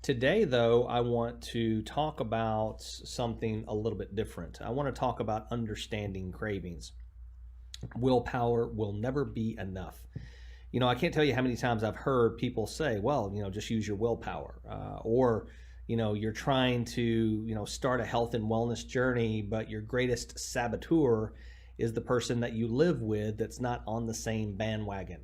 Today, though, I want to talk about something a little bit different. I want to talk about understanding cravings. Willpower will never be enough. I can't tell you how many times I've heard people say, well, just use your willpower. Or you're trying to, start a health and wellness journey, but your greatest saboteur is the person that you live with that's not on the same bandwagon.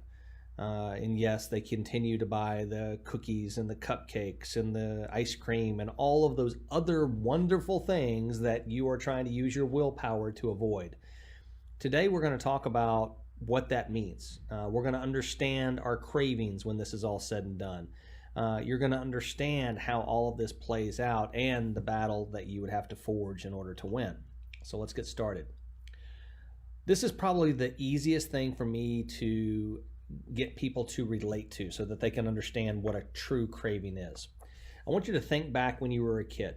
And yes, they continue to buy the cookies and the cupcakes and the ice cream and all of those other wonderful things that you are trying to use your willpower to avoid. Today, we're going to talk about what that means. We're going to understand our cravings when this is all said and done. You're going to understand how all of this plays out and the battle that you would have to forge in order to win. So let's get started. This is probably the easiest thing for me to get people to relate to so that they can understand what a true craving is. I want you to think back when you were a kid.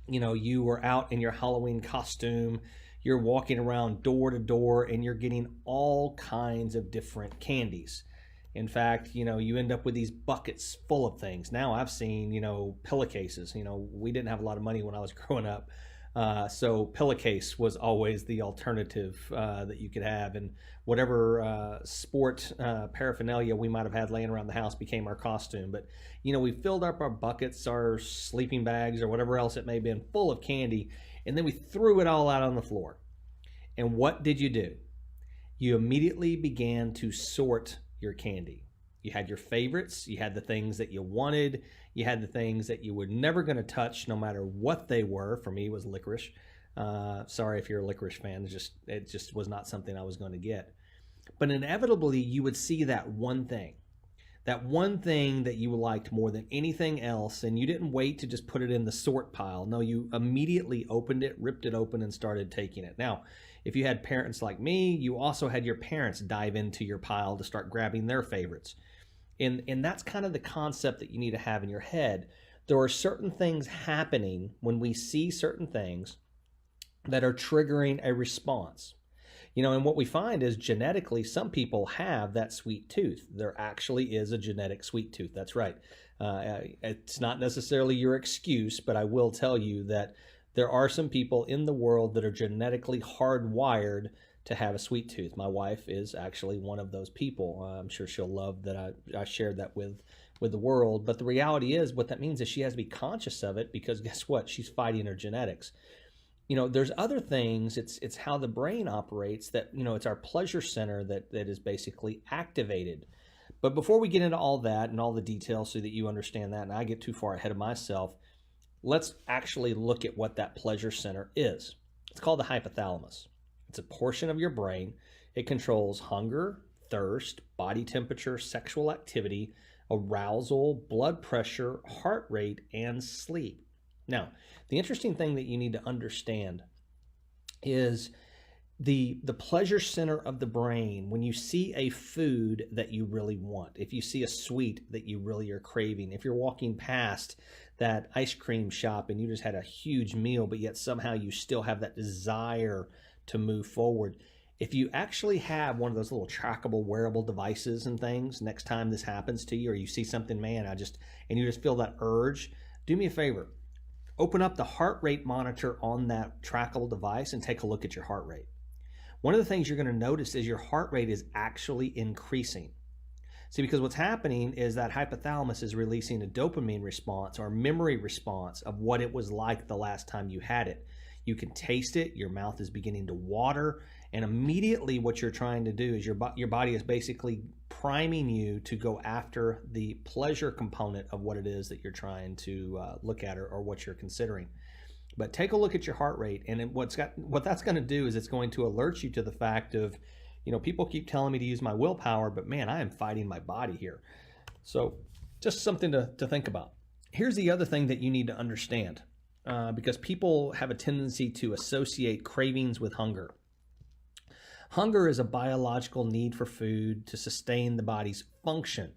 You were out in your Halloween costume, you're walking around door to door, and you're getting all kinds of different candies. In fact, you end up with these buckets full of things. Now I've seen, pillowcases. We didn't have a lot of money when I was growing up. So pillowcase was always the alternative that you could have, and whatever sport paraphernalia we might have had laying around the house became our costume. But we filled up our buckets, our sleeping bags, or whatever else it may have been, full of candy, and then we threw it all out on the floor. And what did you do? You immediately began to sort your candy. You had your favorites, you had the things that you wanted, you had the things that you were never going to touch no matter what they were. For me, it was licorice. Sorry if you're a licorice fan, it just was not something I was going to get. But inevitably, you would see that one thing that you liked more than anything else, and you didn't wait to just put it in the sort pile. No, you immediately opened it, ripped it open, and started taking it. Now, if you had parents like me, you also had your parents dive into your pile to start grabbing their favorites. And that's kind of the concept that you need to have in your head. There are certain things happening when we see certain things that are triggering a response. And what we find is genetically, some people have that sweet tooth. There actually is a genetic sweet tooth. That's right. It's not necessarily your excuse, but I will tell you that there are some people in the world that are genetically hardwired to have a sweet tooth. My wife is actually one of those people. I'm sure she'll love that I shared that with the world. But the reality is, what that means is she has to be conscious of it, because guess what? She's fighting her genetics. There's other things. It's how the brain operates that, it's our pleasure center that is basically activated. But before we get into all that and all the details so that you understand that, and I get too far ahead of myself, let's actually look at what that pleasure center is. It's called the hypothalamus. It's a portion of your brain. It controls hunger, thirst, body temperature, sexual activity, arousal, blood pressure, heart rate, and sleep. Now, the interesting thing that you need to understand is the pleasure center of the brain. When you see a food that you really want, if you see a sweet that you really are craving, if you're walking past that ice cream shop and you just had a huge meal, but yet somehow you still have that desire to move forward. If you actually have one of those little trackable wearable devices and things, next time this happens to you, or you see something, and you just feel that urge, do me a favor. Open up the heart rate monitor on that trackable device and take a look at your heart rate. One of the things you're going to notice is your heart rate is actually increasing. See, because what's happening is that hypothalamus is releasing a dopamine response or memory response of what it was like the last time you had it. You can taste it, your mouth is beginning to water, and immediately what you're trying to do is your body is basically priming you to go after the pleasure component of what it is that you're trying to look at or what you're considering. But take a look at your heart rate, and what that's going to do is it's going to alert you to the fact of, people keep telling me to use my willpower, but man, I am fighting my body here. So just something to think about. Here's the other thing that you need to understand. Because people have a tendency to associate cravings with hunger. Hunger is a biological need for food to sustain the body's function.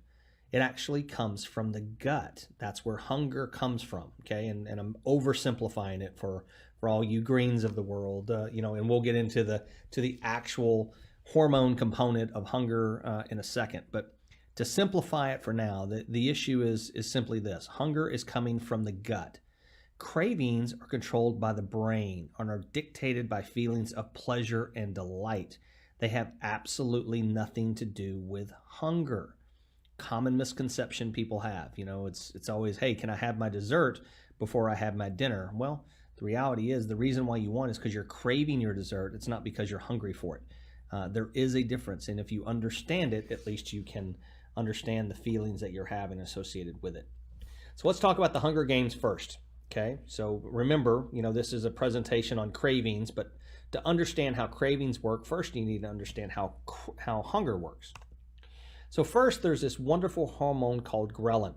It actually comes from the gut. That's where hunger comes from, okay? And I'm oversimplifying it for all you greens of the world, and we'll get into the actual hormone component of hunger in a second. But To simplify it for now, the issue is simply this. Hunger is coming from the gut. Cravings are controlled by the brain and are dictated by feelings of pleasure and delight. They have absolutely nothing to do with hunger. Common misconception people have, it's always, hey, can I have my dessert before I have my dinner? Well, the reality is the reason why you want is because you're craving your dessert. It's not because you're hungry for it. There is a difference, and if you understand it, at least you can understand the feelings that you're having associated with it. So let's talk about the Hunger Games first. Okay, so remember, this is a presentation on cravings, but to understand how cravings work, first you need to understand how hunger works. So first, there's this wonderful hormone called ghrelin.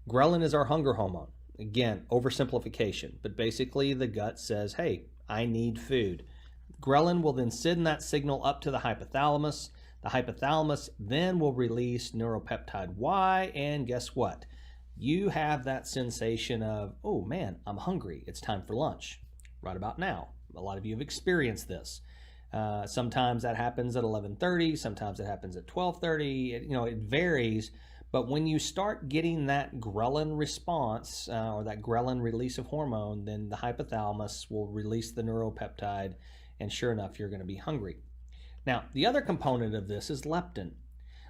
Ghrelin is our hunger hormone. Again, oversimplification, but basically the gut says, hey, I need food. Ghrelin will then send that signal up to the hypothalamus. The hypothalamus then will release neuropeptide Y, and guess what? You have that sensation of, oh man, I'm hungry. It's time for lunch. Right about now. A lot of you have experienced this. Sometimes that happens at 11:30. Sometimes it happens at 12:30. It varies. But when you start getting that ghrelin response or that ghrelin release of hormone, then the hypothalamus will release the neuropeptide, and sure enough, you're going to be hungry. Now, the other component of this is leptin.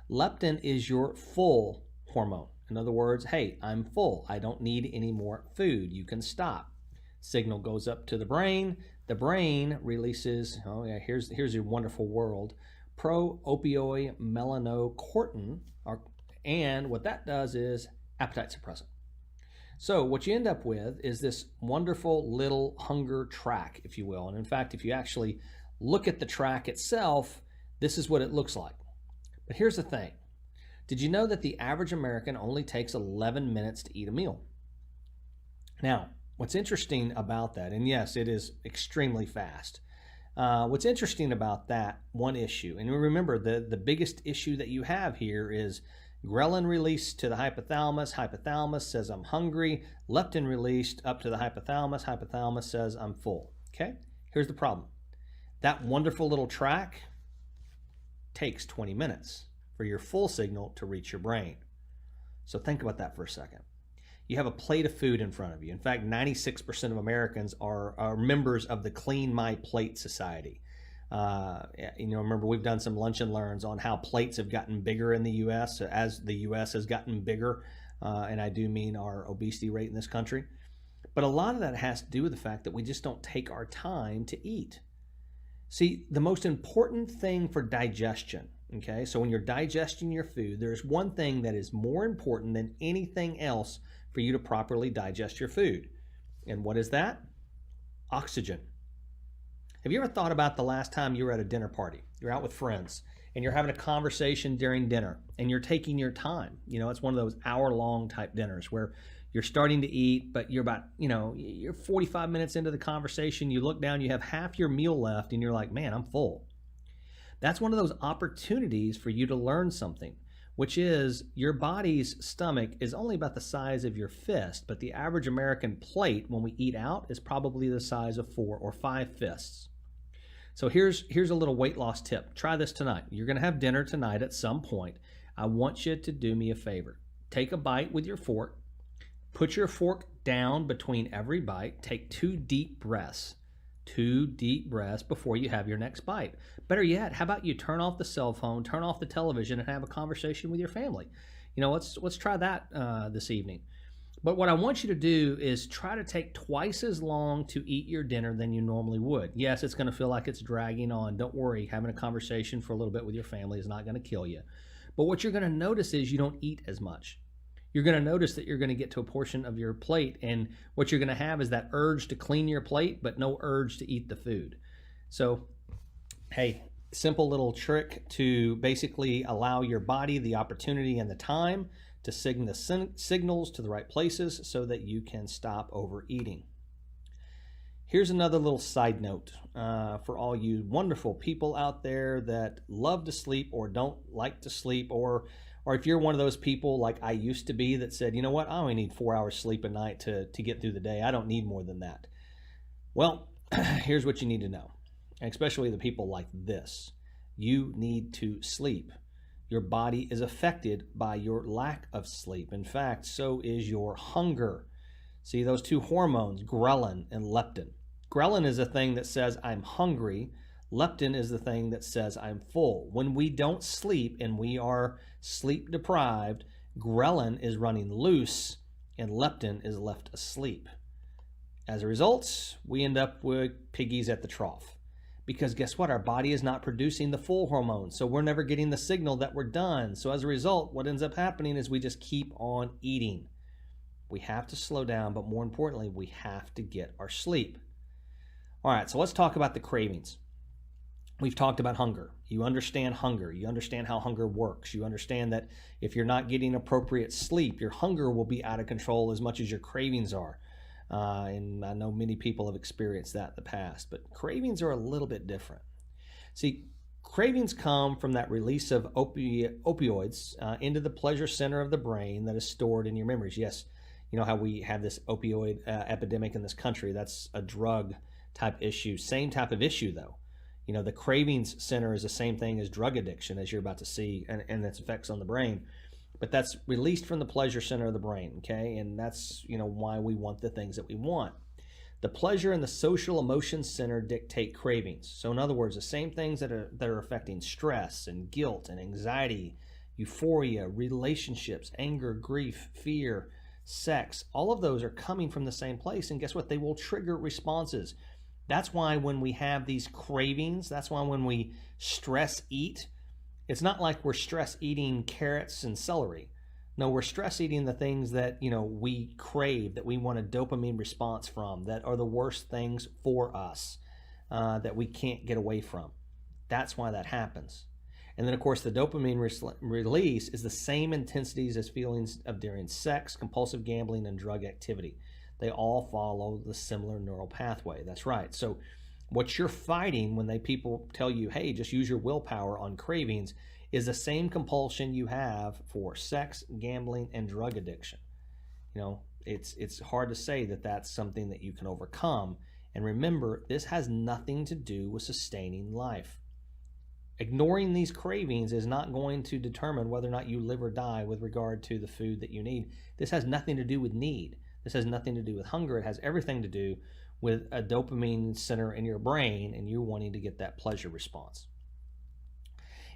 Leptin is your full hormone. In other words, hey, I'm full. I don't need any more food. You can stop. Signal goes up to the brain. The brain releases, here's your wonderful world, pro-opioid melanocortin, and what that does is appetite suppressant. So what you end up with is this wonderful little hunger track, if you will. And in fact, if you actually look at the track itself, this is what it looks like. But here's the thing. Did you know that the average American only takes 11 minutes to eat a meal? Now, what's interesting about that, and yes, it is extremely fast. What's interesting about that one issue, and remember the biggest issue that you have here is ghrelin released to the hypothalamus. Hypothalamus says I'm hungry. Leptin released up to the hypothalamus. Hypothalamus says I'm full. Okay? Here's the problem. That wonderful little track takes 20 minutes for your full signal to reach your brain. So think about that for a second. You have a plate of food in front of you. In fact, 96% of Americans are members of the Clean My Plate Society. Remember we've done some lunch and learns on how plates have gotten bigger in the U.S. as the U.S. has gotten bigger, and I do mean our obesity rate in this country. But a lot of that has to do with the fact that we just don't take our time to eat. See, the most important thing for digestion, okay, so when you're digesting your food, there's one thing that is more important than anything else for you to properly digest your food. And what is that? Oxygen. Have you ever thought about the last time you were at a dinner party? You're out with friends and you're having a conversation during dinner and you're taking your time. It's one of those hour-long type dinners where you're starting to eat, but you're about, you're 45 minutes into the conversation. You look down, you have half your meal left and you're like, man, I'm full. That's one of those opportunities for you to learn something, which is your body's stomach is only about the size of your fist, but the average American plate when we eat out is probably the size of 4 or 5 fists. So here's a little weight loss tip. Try this tonight. You're going to have dinner tonight at some point. I want you to do me a favor. Take a bite with your fork. Put your fork down between every bite. Take 2 deep breaths. 2 deep breaths before you have your next bite. Better yet, how about you turn off the cell phone, turn off the television, and have a conversation with your family? Let's try that this evening. But what I want you to do is try to take twice as long to eat your dinner than you normally would. Yes, it's going to feel like it's dragging on. Don't worry, having a conversation for a little bit with your family is not going to kill you. But what you're going to notice is you don't eat as much. You're going to notice that you're going to get to a portion of your plate, and what you're going to have is that urge to clean your plate, but no urge to eat the food. So, hey, simple little trick to basically allow your body the opportunity and the time to send the signals to the right places so that you can stop overeating. Here's another little side note for all you wonderful people out there that love to sleep or don't like to sleep, or if you're one of those people like I used to be that said, you know what, I only need 4 hours sleep a night to get through the day. I don't need more than that. Well, here's what you need to know, and especially the people like this. You need to sleep. Your body is affected by your lack of sleep. In fact, so is your hunger. See those two hormones, ghrelin and leptin. Ghrelin is the thing that says I'm hungry. Leptin is the thing that says I'm full. When we don't sleep and we are sleep deprived, ghrelin is running loose and leptin is left asleep. As a result, we end up with piggies at the trough. Because guess what? Our body is not producing the full hormone, so we're never getting the signal that we're done. So as a result, what ends up happening is we just keep on eating. We have to slow down, but more importantly, we have to get our sleep. All right, so let's talk about the cravings. We've talked about hunger. You understand hunger. You understand how hunger works. You understand that if you're not getting appropriate sleep, your hunger will be out of control as much as your cravings are. And I know many people have experienced that in the past, but cravings are a little bit different. See, cravings come from that release of opioids into the pleasure center of the brain that is stored in your memories. Yes, you know how we have this opioid epidemic in this country. That's a drug type issue. Same type of issue, though. You know, the cravings center is the same thing as drug addiction, as you're about to see, and its effects on the brain. But that's released from the pleasure center of the brain, okay? And that's, why we want the things that we want. The pleasure and the social emotion center dictate cravings. So in other words, the same things that are affecting stress and guilt and anxiety, euphoria, relationships, anger, grief, fear, sex, all of those are coming from the same place. And guess what? They will trigger responses. That's why when we have these cravings, that's why when we stress eat, it's not like we're stress eating carrots and celery. No, we're stress eating the things that, we crave, that we want a dopamine response from, that are the worst things for us, that we can't get away from. That's why that happens. And then, of course, the dopamine release is the same intensities as feelings of during sex, compulsive gambling, and drug activity. They all follow the similar neural pathway. That's right. So what you're fighting when people tell you, hey, just use your willpower on cravings, is the same compulsion you have for sex, gambling, and drug addiction. It's hard to say that that's something that you can overcome. And remember, this has nothing to do with sustaining life. Ignoring these cravings is not going to determine whether or not you live or die with regard to the food that you need. This has nothing to do with need. This has nothing to do with hunger. It has everything to do with a dopamine center in your brain and you wanting to get that pleasure response.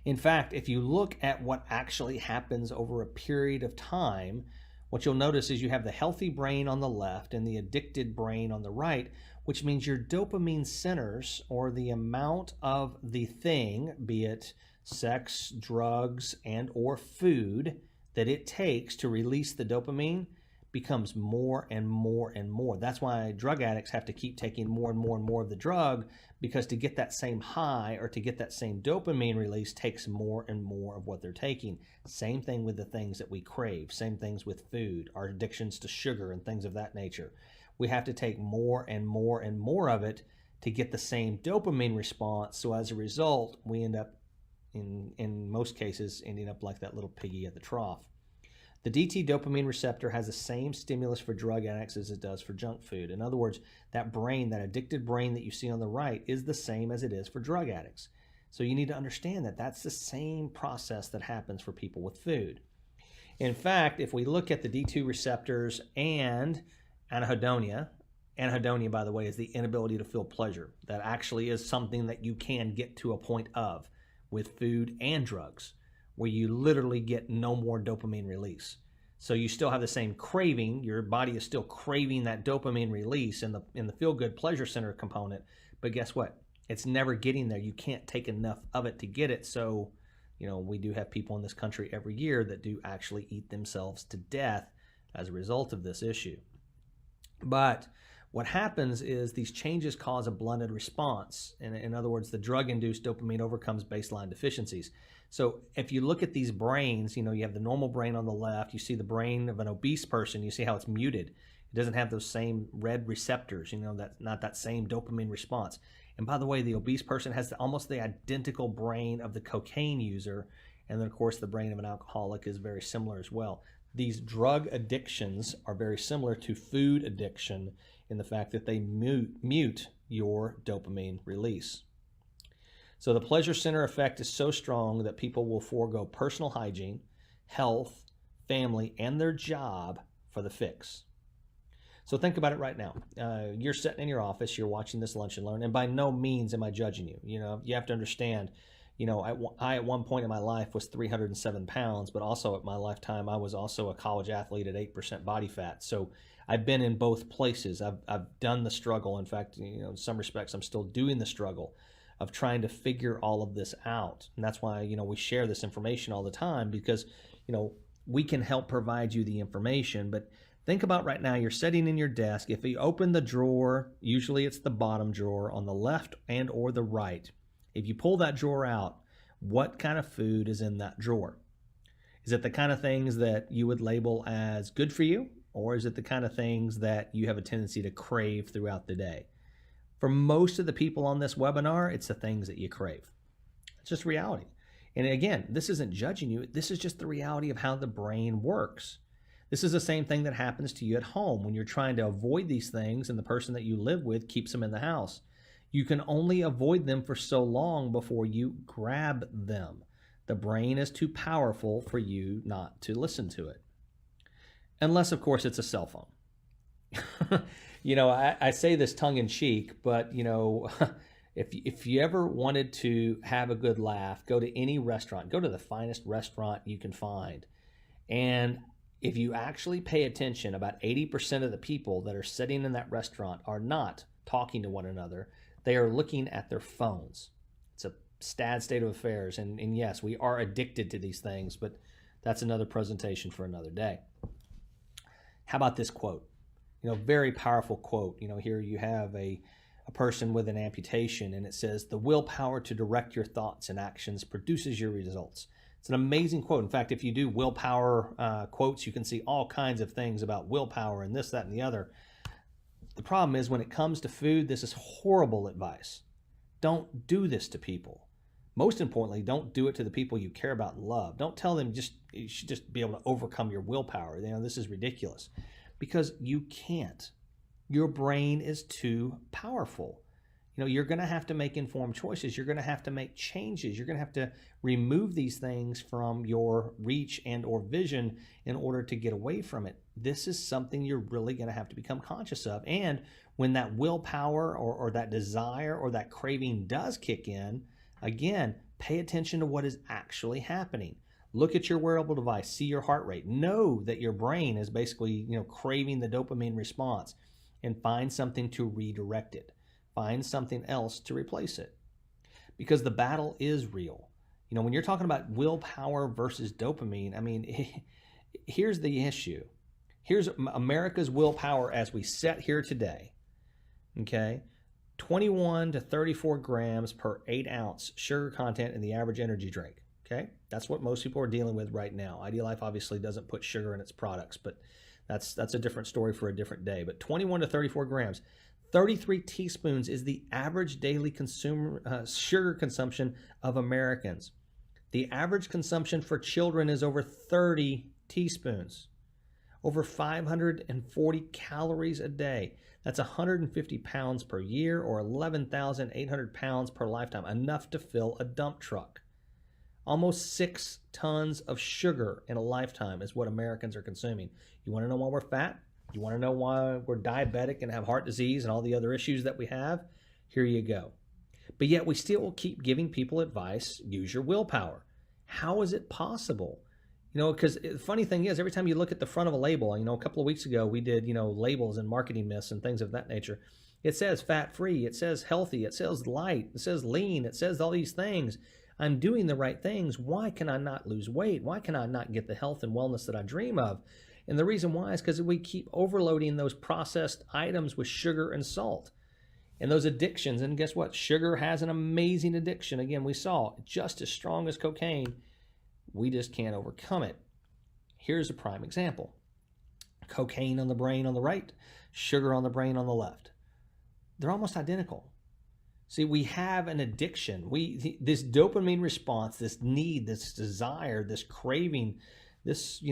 In fact, if you look at what actually happens over a period of time, what you'll notice is you have the healthy brain on the left and the addicted brain on the right, which means your dopamine centers, or the amount of the thing, be it sex, drugs, and or food, that it takes to release the dopamine, becomes more and more and more. That's why drug addicts have to keep taking more and more and more of the drug, because to get that same high or to get that same dopamine release takes more and more of what they're taking. Same thing with the things that we crave, same things with food, our addictions to sugar and things of that nature. We have to take more and more and more of it to get the same dopamine response. So as a result, we end up, in most cases, ending up like that little piggy at the trough. The DT dopamine receptor has the same stimulus for drug addicts as it does for junk food. In other words, that brain, that addicted brain that you see on the right, is the same as it is for drug addicts. So you need to understand that that's the same process that happens for people with food. In fact, if we look at the D2 receptors and anhedonia, by the way, is the inability to feel pleasure. That actually is something that you can get to a point of with food and drugs, where you literally get no more dopamine release. So you still have the same craving. Your body is still craving that dopamine release in the feel-good pleasure center component. But guess what? It's never getting there. You can't take enough of it to get it. So, we do have people in this country every year that do actually eat themselves to death as a result of this issue. But what happens is these changes cause a blunted response. In other words, the drug-induced dopamine overcomes baseline deficiencies. So if you look at these brains, you have the normal brain on the left, you see the brain of an obese person, you see how it's muted. It doesn't have those same red receptors, that's not that same dopamine response. And by the way, the obese person has almost the identical brain of the cocaine user. And then, of course, the brain of an alcoholic is very similar as well. These drug addictions are very similar to food addiction in the fact that they mute your dopamine release. So the pleasure center effect is so strong that people will forego personal hygiene, health, family, and their job for the fix. So think about it right now. You're sitting in your office, you're watching this Lunch and Learn, and by no means am I judging you. You have to understand, I at one point in my life was 307 pounds, but also at my lifetime, I was also a college athlete at 8% body fat. So I've been in both places. I've done the struggle. In fact, in some respects, I'm still doing the struggle of trying to figure all of this out. And that's why, we share this information all the time, because, we can help provide you the information. But think about right now, you're sitting in your desk. If you open the drawer, usually it's the bottom drawer on the left and or the right. If you pull that drawer out, what kind of food is in that drawer? Is it the kind of things that you would label as good for you? Or is it the kind of things that you have a tendency to crave throughout the day? For most of the people on this webinar, it's the things that you crave. It's just reality. And again, this isn't judging you. This is just the reality of how the brain works. This is the same thing that happens to you at home when you're trying to avoid these things and the person that you live with keeps them in the house. You can only avoid them for so long before you grab them. The brain is too powerful for you not to listen to it. Unless, of course, it's a cell phone. I say this tongue in cheek, but, if you ever wanted to have a good laugh, go to any restaurant, go to the finest restaurant you can find. And if you actually pay attention, about 80% of the people that are sitting in that restaurant are not talking to one another. They are looking at their phones. It's a sad state of affairs. And yes, we are addicted to these things, but that's another presentation for another day. How about this quote? Very powerful quote. Here you have a person with an amputation, and it says, "The willpower to direct your thoughts and actions produces your results." It's an amazing quote. In fact, if you do willpower quotes, you can see all kinds of things about willpower and this, that, and the other. The problem is when it comes to food, this is horrible advice. Don't do this to people. Most importantly, don't do it to the people you care about and love. Don't tell them you should just be able to overcome your willpower. This is ridiculous, because you can't. Your brain is too powerful. You're going to have to make informed choices. You're going to have to make changes. You're going to have to remove these things from your reach and or vision in order to get away from it. This is something you're really going to have to become conscious of. And when that willpower or that desire or that craving does kick in, again, pay attention to what is actually happening. Look at your wearable device, see your heart rate. Know that your brain is basically, craving the dopamine response, and find something to redirect it. Find something else to replace it, because the battle is real. When you're talking about willpower versus dopamine, here's the issue. Here's America's willpower as we sit here today. Okay, 21 to 34 grams per 8 ounce sugar content in the average energy drink. Okay, that's what most people are dealing with right now. Idealife obviously doesn't put sugar in its products, but that's a different story for a different day. But 21 to 34 grams. 33 teaspoons is the average daily sugar consumption of Americans. The average consumption for children is over 30 teaspoons. Over 540 calories a day. That's 150 pounds per year, or 11,800 pounds per lifetime, enough to fill a dump truck. Almost 6 tons of sugar in a lifetime is what Americans are consuming. You want to know why we're fat? You want to know why we're diabetic and have heart disease and all the other issues that we have? Here you go. But yet we still keep giving people advice, use your willpower. How is it possible? Because the funny thing is, every time you look at the front of a label, a couple of weeks ago we did, labels and marketing myths and things of that nature. It says fat-free, it says healthy, it says light, it says lean, it says all these things. I'm doing the right things. Why can I not lose weight? Why can I not get the health and wellness that I dream of? And the reason why is because we keep overloading those processed items with sugar and salt and those addictions. And guess what? Sugar has an amazing addiction. Again, we saw just as strong as cocaine. We just can't overcome it. Here's a prime example. Cocaine on the brain on the right, sugar on the brain on the left. They're almost identical. See, we have an addiction. This dopamine response, this need, this desire, this craving, this,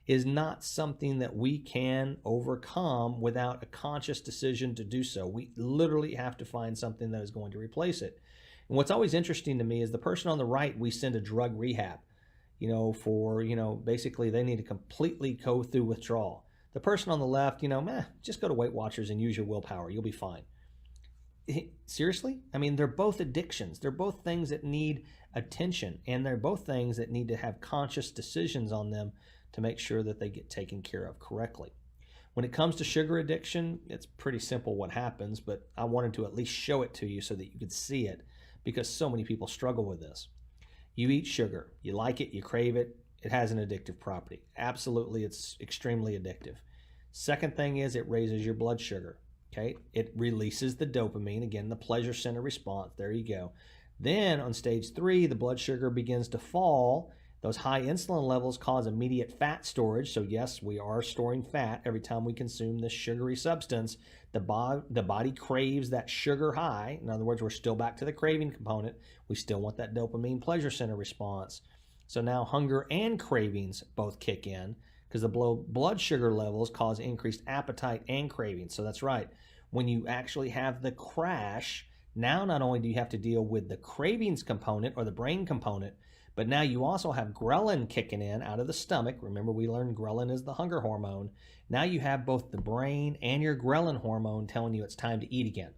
is not something that we can overcome without a conscious decision to do so. We literally have to find something that is going to replace it. And what's always interesting to me is the person on the right, we send to drug rehab, for, basically they need to completely go through withdrawal. The person on the left, just go to Weight Watchers and use your willpower. You'll be fine. Seriously? I mean, they're both addictions. They're both things that need attention, and they're both things that need to have conscious decisions on them to make sure that they get taken care of correctly. When it comes to sugar addiction, it's pretty simple what happens, but I wanted to at least show it to you so that you could see it, because so many people struggle with this. You eat sugar, you like it, you crave it, it has an addictive property. Absolutely, it's extremely addictive. Second thing is it raises your blood sugar. Okay, it releases the dopamine, again, the pleasure center response. There you go. Then on stage 3, the blood sugar begins to fall. Those high insulin levels cause immediate fat storage. So yes, we are storing fat every time we consume this sugary substance. The body craves that sugar high. In other words, we're still back to the craving component. We still want that dopamine pleasure center response. So now hunger and cravings both kick in, because the blood sugar levels cause increased appetite and cravings. So that's right. When you actually have the crash, now not only do you have to deal with the cravings component or the brain component, but now you also have ghrelin kicking in out of the stomach. Remember, we learned ghrelin is the hunger hormone. Now you have both the brain and your ghrelin hormone telling you it's time to eat again.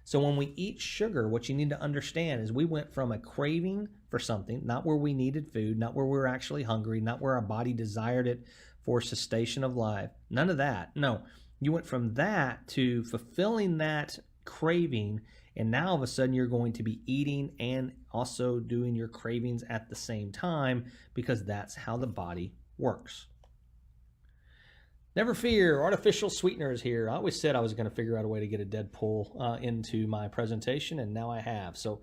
So when we eat sugar, what you need to understand is we went from a craving for something, not where we needed food, not where we were actually hungry, not where our body desired it for cessation of life. None of that. No, you went from that to fulfilling that craving, and now all of a sudden you're going to be eating and also doing your cravings at the same time, because that's how the body works. Never fear, artificial sweeteners here. I always said I was going to figure out a way to get a Deadpool into my presentation, and now I have. So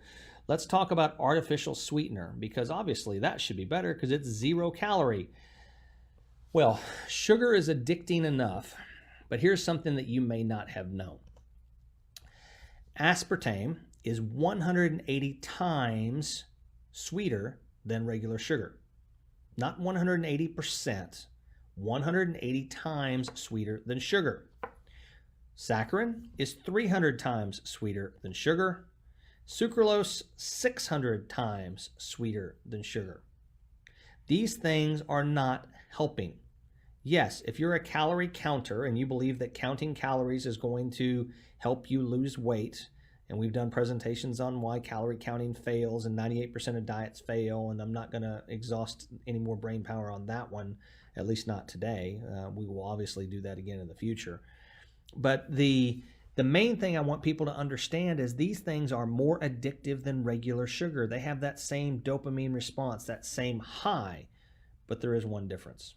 let's talk about artificial sweetener, because obviously that should be better because it's 0 calorie. Well, sugar is addicting enough, but here's something that you may not have known. Aspartame is 180 times sweeter than regular sugar. Not 180%, 180 times sweeter than sugar. Saccharin is 300 times sweeter than sugar. Sucralose, 600 times sweeter than sugar. These things are not helping. Yes, if you're a calorie counter and you believe that counting calories is going to help you lose weight, and we've done presentations on why calorie counting fails and 98% of diets fail, and I'm not going to exhaust any more brain power on that one, at least not today. We will obviously do that again in the future. But the main thing I want people to understand is these things are more addictive than regular sugar. They have that same dopamine response, that same high, but there is one difference.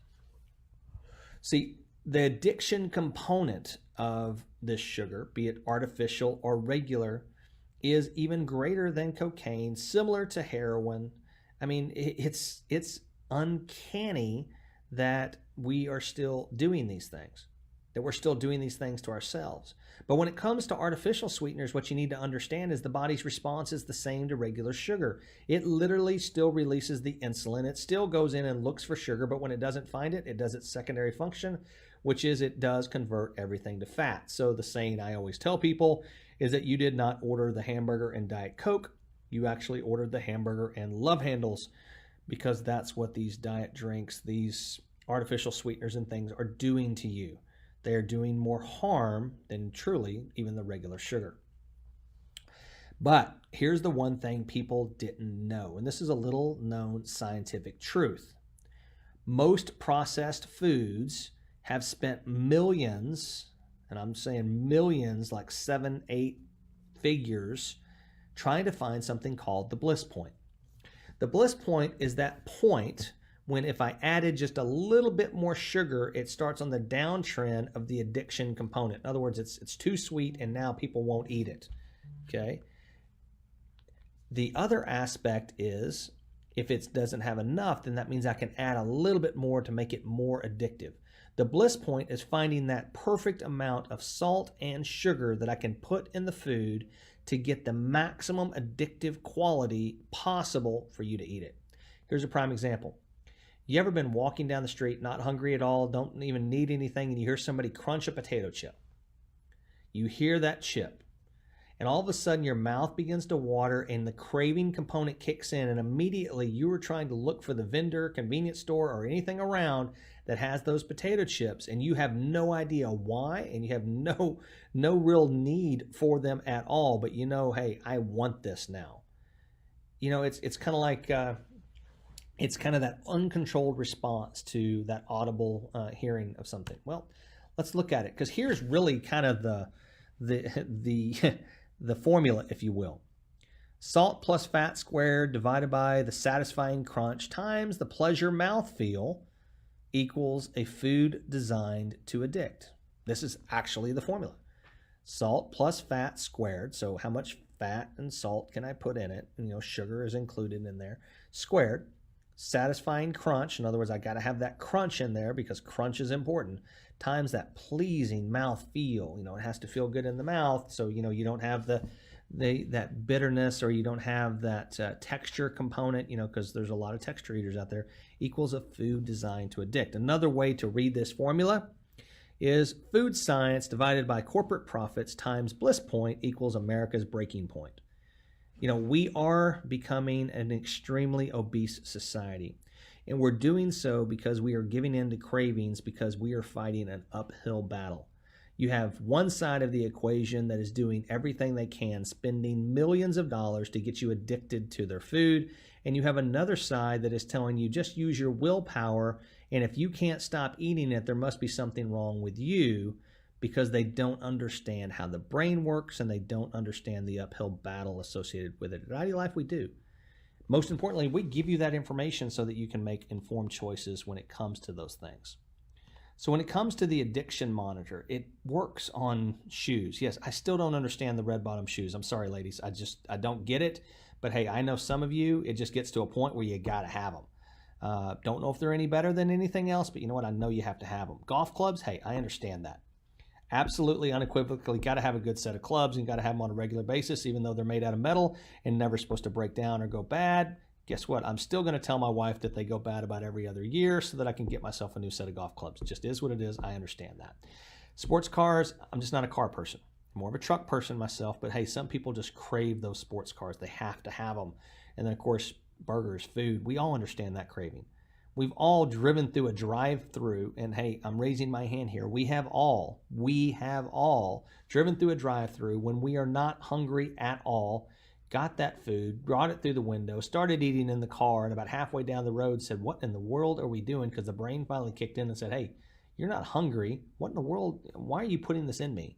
See, the addiction component of this sugar, be it artificial or regular, is even greater than cocaine, similar to heroin. I mean, it's uncanny that we are still doing these things, that we're still doing these things to ourselves. But when it comes to artificial sweeteners, what you need to understand is the body's response is the same to regular sugar. It literally still releases the insulin. It still goes in and looks for sugar, but when it doesn't find it, it does its secondary function, which is it does convert everything to fat. So the saying I always tell people is that you did not order the hamburger and Diet Coke. You actually ordered the hamburger and Love Handles, because that's what these diet drinks, these artificial sweeteners and things are doing to you. They are doing more harm than truly even the regular sugar. But here's the one thing people didn't know, and this is a little known scientific truth. Most processed foods have spent millions, and I'm saying millions, like 7, 8 figures, trying to find something called the bliss point. The bliss point is that point when if I added just a little bit more sugar, it starts on the downtrend of the addiction component. In other words, it's too sweet and now people won't eat it, okay? The other aspect is if it doesn't have enough, then that means I can add a little bit more to make it more addictive. The bliss point is finding that perfect amount of salt and sugar that I can put in the food to get the maximum addictive quality possible for you to eat it. Here's a prime example. You ever been walking down the street, not hungry at all, don't even need anything, and you hear somebody crunch a potato chip? You hear that chip, and all of a sudden your mouth begins to water and the craving component kicks in, and immediately you were trying to look for the vendor, convenience store, or anything around that has those potato chips, and you have no idea why, and you have no real need for them at all, but you know, hey, I want this now. You know, it's kind of like it's kind of that uncontrolled response to that audible hearing of something. Well, let's look at it, because here's really kind of the formula, if you will. Salt plus fat squared divided by the satisfying crunch times the pleasure mouthfeel equals a food designed to addict. This is actually the formula. Salt plus fat squared, so how much fat and salt can I put in it? And, you know, sugar is included in there. Squared, satisfying crunch, in other words, I got to have that crunch in there because crunch is important, times that pleasing mouth feel. You know, it has to feel good in the mouth, so, you know, you don't have that bitterness, or you don't have that texture component, you know, because there's a lot of texture eaters out there, equals a food designed to addict. Another way to read this formula is food science divided by corporate profits times bliss point equals America's breaking point. You know, we are becoming an extremely obese society, and we're doing so because we are giving in to cravings, because we are fighting an uphill battle. You have one side of the equation that is doing everything they can, spending millions of dollars to get you addicted to their food, and you have another side that is telling you just use your willpower, and if you can't stop eating it, there must be something wrong with you, because they don't understand how the brain works and they don't understand the uphill battle associated with it. At Ideal Life, we do. Most importantly, we give you that information so that you can make informed choices when it comes to those things. So when it comes to the addiction monitor, it works on shoes. Yes, I still don't understand the red bottom shoes. I'm sorry, ladies. I don't get it. But hey, I know some of you, it just gets to a point where you got to have them. Don't know if they're any better than anything else, but you know what? I know you have to have them. Golf clubs, hey, I understand that. Absolutely, unequivocally, got to have a good set of clubs, and got to have them on a regular basis, even though they're made out of metal and never supposed to break down or go bad. Guess what? I'm still going to tell my wife that they go bad about every other year so that I can get myself a new set of golf clubs. It just is what it is. I understand that. Sports cars, I'm just not a car person. I'm more of a truck person myself, but hey, some people just crave those sports cars. They have to have them. And then, of course, burgers, food, we all understand that craving. We've all driven through a drive-through, and hey, I'm raising my hand here. We have all driven through a drive-through when we are not hungry at all, got that food, brought it through the window, started eating in the car, and about halfway down the road said, what in the world are we doing? Because the brain finally kicked in and said, hey, you're not hungry. What in the world? Why are you putting this in me?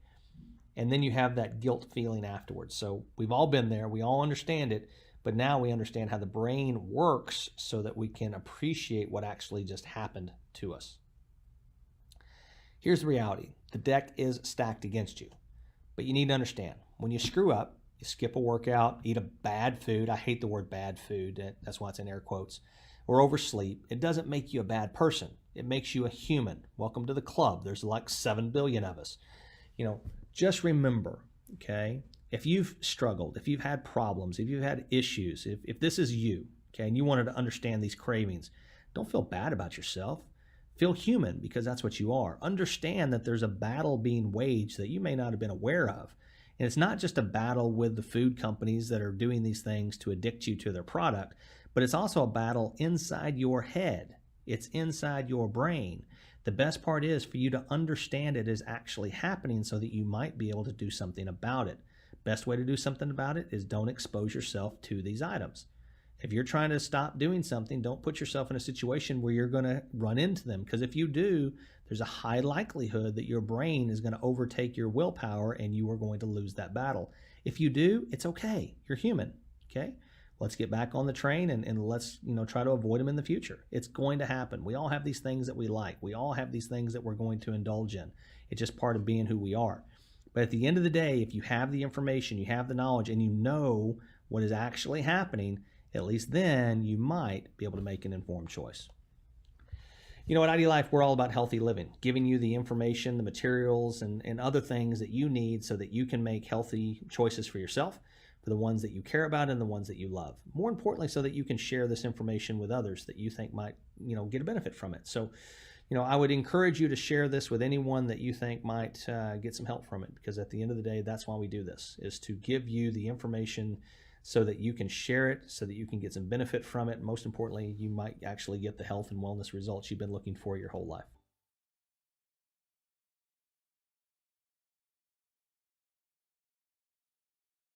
And then you have that guilt feeling afterwards. So we've all been there. We all understand it. But now we understand how the brain works so that we can appreciate what actually just happened to us. Here's the reality. The deck is stacked against you. But you need to understand, when you screw up, you skip a workout, eat a bad food. I hate the word bad food. That's why it's in air quotes. Or oversleep. It doesn't make you a bad person. It makes you a human. Welcome to the club. There's like 7 billion of us. You know, just remember, okay, if you've struggled, if you've had problems, if you've had issues, if this is you, okay, and you wanted to understand these cravings, don't feel bad about yourself. Feel human, because that's what you are. Understand that there's a battle being waged that you may not have been aware of. And it's not just a battle with the food companies that are doing these things to addict you to their product, but it's also a battle inside your head. It's inside your brain. The best part is for you to understand it is actually happening so that you might be able to do something about it. Best way to do something about it is don't expose yourself to these items. If you're trying to stop doing something, don't put yourself in a situation where you're going to run into them, because if you do, there's a high likelihood that your brain is going to overtake your willpower and you are going to lose that battle. If you do, it's okay. You're human, okay? Let's get back on the train and let's, try to avoid them in the future. It's going to happen. We all have these things that we like. We all have these things that we're going to indulge in. It's just part of being who we are. But at the end of the day, if you have the information, you have the knowledge, and you know what is actually happening, at least then you might be able to make an informed choice. You know, at Ideal Life, we're all about healthy living, giving you the information, the materials, and other things that you need so that you can make healthy choices for yourself, for the ones that you care about and the ones that you love. More importantly, so that you can share this information with others that you think might, get a benefit from it. So, I would encourage you to share this with anyone that you think might get some help from it, because at the end of the day, that's why we do this, is to give you the information so that you can share it, so that you can get some benefit from it. Most importantly, you might actually get the health and wellness results you've been looking for your whole life.